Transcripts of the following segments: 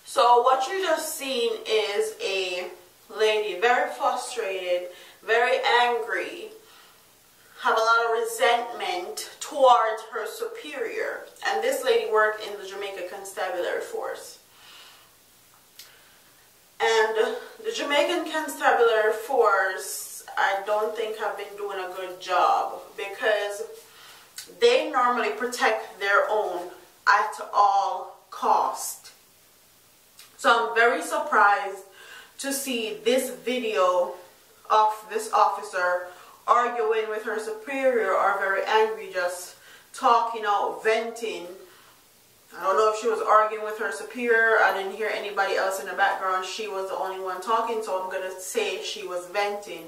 So what you just seen is a lady very frustrated, very angry, have a lot of resentment towards her superior. And this lady worked in the Jamaica Constabulary Force. And the Jamaican Constabulary Force, I don't think have been doing a good job, because they normally protect their own at all cost. So I'm very surprised to see this video of this officer arguing with her superior, or very angry, just talking out, venting. I don't know if she was arguing with her superior. I didn't hear anybody else in the background. She was the only one talking, so I'm going to say she was venting.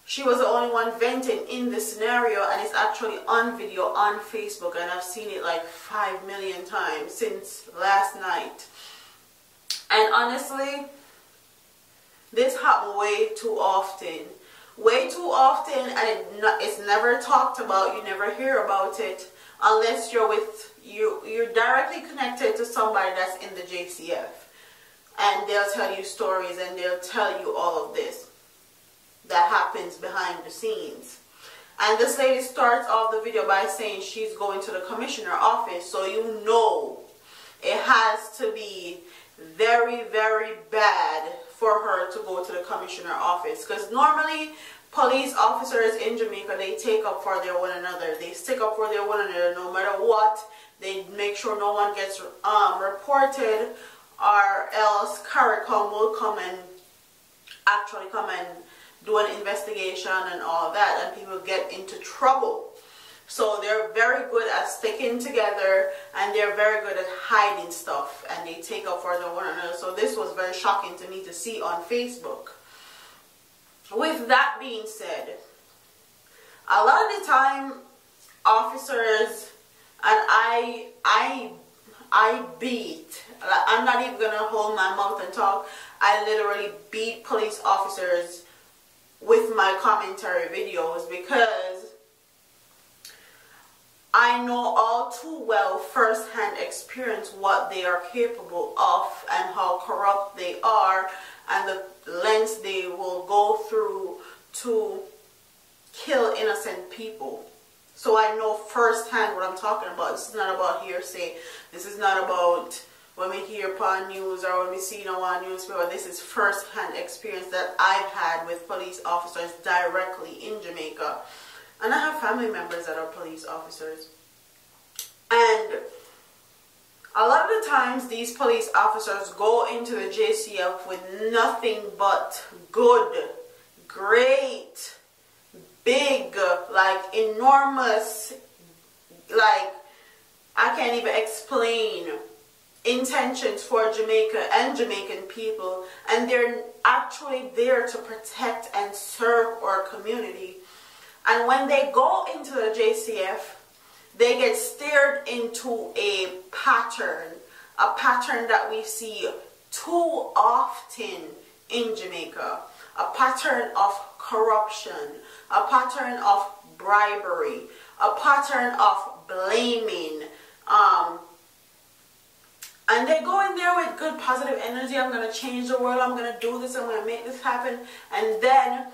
She was the only one venting in this scenario, and it's actually on video on Facebook, and I've seen it like 5 million times since last night. And honestly, this happens way too often. Way too often, and it's never talked about. You never hear about it unless you're directly connected to somebody that's in the JCF. And they'll tell you stories, and they'll tell you all of this that happens behind the scenes. And this lady starts off the video by saying she's going to the commissioner office, so you know it has to be very, very bad for her to go to the commissioner office. Because normally police officers in Jamaica, they take up for their one another. They stick up for their one another no matter what. They make sure no one gets reported, or else CARICOM will come and actually come and do an investigation and all that, and people get into trouble. So they're very good at sticking together, and they're very good at hiding stuff, and they take up for one another. So this was very shocking to me to see on Facebook. With that being said, a lot of the time officers, and I beat, I'm not even gonna hold my mouth and talk, I literally beat police officers with my commentary videos, because I know all too well, first-hand experience, what they are capable of and how corrupt they are, and the lengths they will go through to kill innocent people. So I know firsthand what I'm talking about. This is not about hearsay. This is not about when we hear upon news or when we see on newspaper. This is first-hand experience that I've had with police officers directly in Jamaica. And I have family members that are police officers. And a lot of the times these police officers go into the JCF with nothing but good, great, big, like enormous, like I can't even explain, intentions for Jamaica and Jamaican people. And they're actually there to protect and serve our community. And when they go into the JCF, they get steered into a pattern that we see too often in Jamaica, a pattern of corruption, a pattern of bribery, a pattern of blaming, and they go in there with good positive energy. I'm going to change the world, I'm going to do this, I'm going to make this happen. And then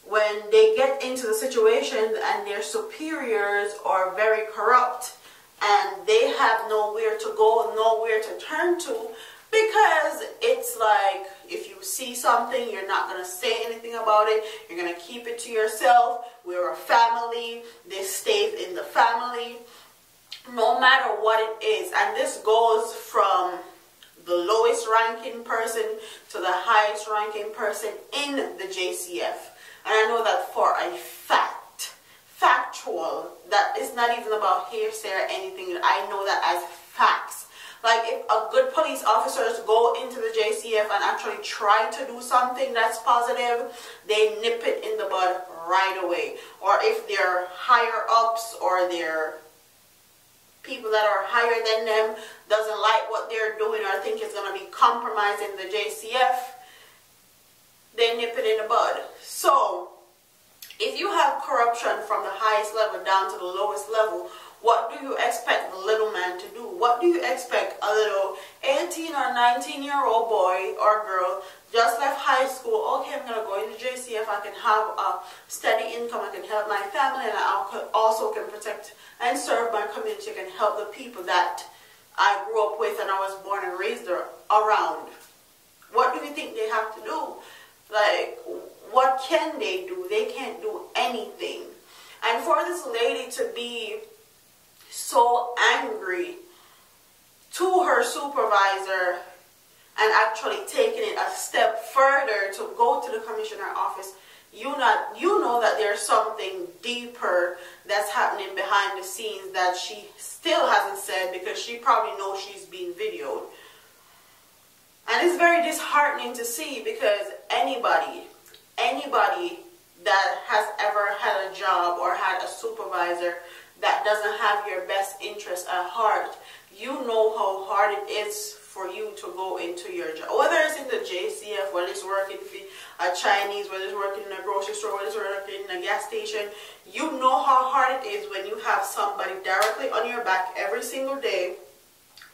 when they get into the situation and their superiors are very corrupt and they have nowhere to go, nowhere to turn to, because it's like if you see something, you're not going to say anything about it, you're going to keep it to yourself. We're a family, this stays in the family, no matter what it is. And this goes from the lowest ranking person to the highest ranking person in the JCF. And I know that for a factual, that is not even about hearsay or anything. I know that as facts. Like if a good police officers go into the JCF and actually try to do something that's positive, they nip it in the bud right away. Or if they're higher ups or they're people that are higher than them doesn't like what they're doing or think it's going to be compromising the JCF, they nip it in the bud. So if you have corruption from the highest level down to the lowest level, What do you expect the little man to do? What do you expect a little 18 or 19-year-old boy or girl just left high school? Okay, I'm going to go into JCF. I can have a steady income. I can help my family, and I also can protect and serve my community. I can help the people that I grew up with and I was born and raised around. What do you think they have to do? Like, what can they do? They can't do anything. And for this lady to be so angry to her supervisor and actually taking it a step further to go to the commissioner office, you know that there's something deeper that's happening behind the scenes that she still hasn't said, because she probably knows she's being videoed. And it's very disheartening to see, because anybody that has ever had a job or had a supervisor that doesn't have your best interest at heart, you know how hard it is for you to go into your job. Whether it's in the JCF, whether it's working for a Chinese, whether it's working in a grocery store, whether it's working in a gas station, you know how hard it is when you have somebody directly on your back every single day,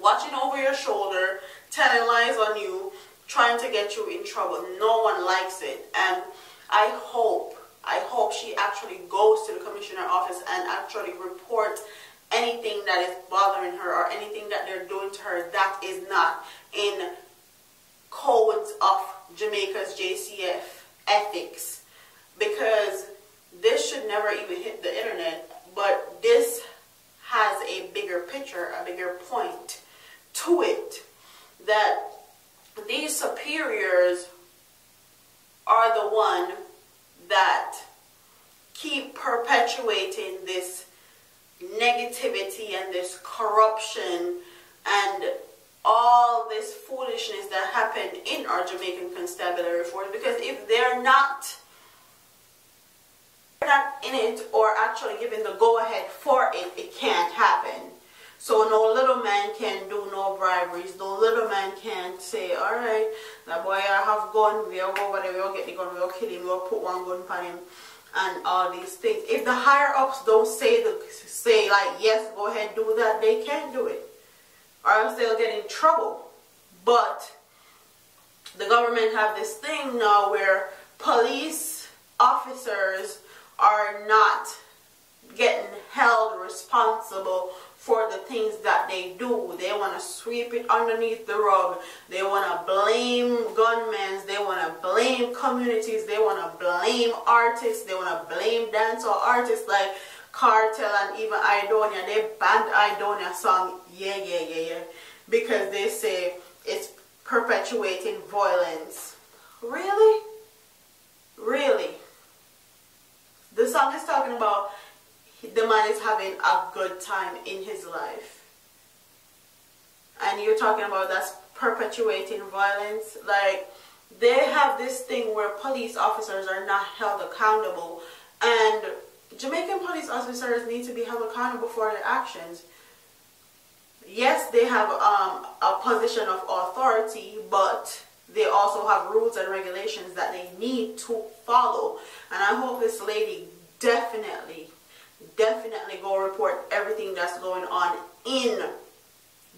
watching over your shoulder, telling lies on you, trying to get you in trouble. No one likes it. And I hope she actually goes to the commissioner office and actually reports anything that is bothering her or anything that they're doing to her that is not in codes of Jamaica's JCF ethics, because this should never even hit the internet. But this has a bigger picture, a bigger point to it, that these superiors are the one that keep perpetuating this negativity and this corruption and all this foolishness that happened in our Jamaican constabulary force. Because if they're not in it or actually giving the go-ahead for it, it can't happen. So no little man can do no briberies. No little man can say, alright, that boy I have gun, we'll go over there, we'll get the gun, we'll kill him, we'll put one gun on him, and all these things. If the higher ups don't say like, yes, go ahead, do that, they can't do it, or else they'll get in trouble. But the government have this thing now where police officers are not getting held responsible for the things that they do. They want to sweep it underneath the rug. They want to blame gunmen. They want to blame communities. They want to blame artists. They want to blame dancehall artists like Cartel and even Idonia. They banned Idonia song, yeah, because they say it's perpetuating violence. Really? Really? The song is talking about the man is having a good time in his life, and you're talking about that's perpetuating violence. Like, they have this thing where police officers are not held accountable, and Jamaican police officers need to be held accountable for their actions. Yes, they have a position of authority, but they also have rules and regulations that they need to follow. And I hope this lady definitely go report everything that's going on in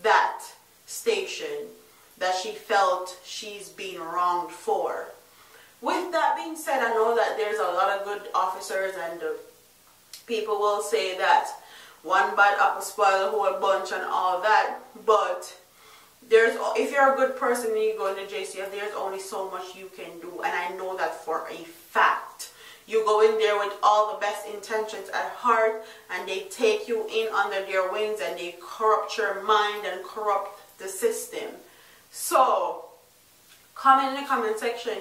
that station that she felt she's being wronged for. With that being said, I know that there's a lot of good officers, and people will say that one bad apple spoil the whole bunch and all that, but if you're a good person and you go into JCF, there's only so much you can do, and I know that for a fact. You go in there with all the best intentions at heart, and they take you in under their wings, and they corrupt your mind and corrupt the system. So, comment in the comment section.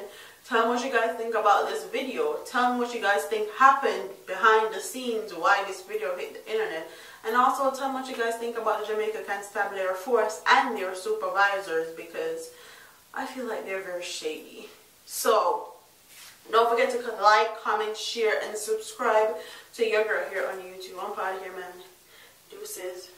Tell me what you guys think about this video. Tell me what you guys think happened behind the scenes, why this video hit the internet. And also tell me what you guys think about the Jamaica Constabulary Force and their supervisors, because I feel like they're very shady. So, don't forget to like, comment, share, and subscribe to your girl here on YouTube. I'm out of here, man. Deuces.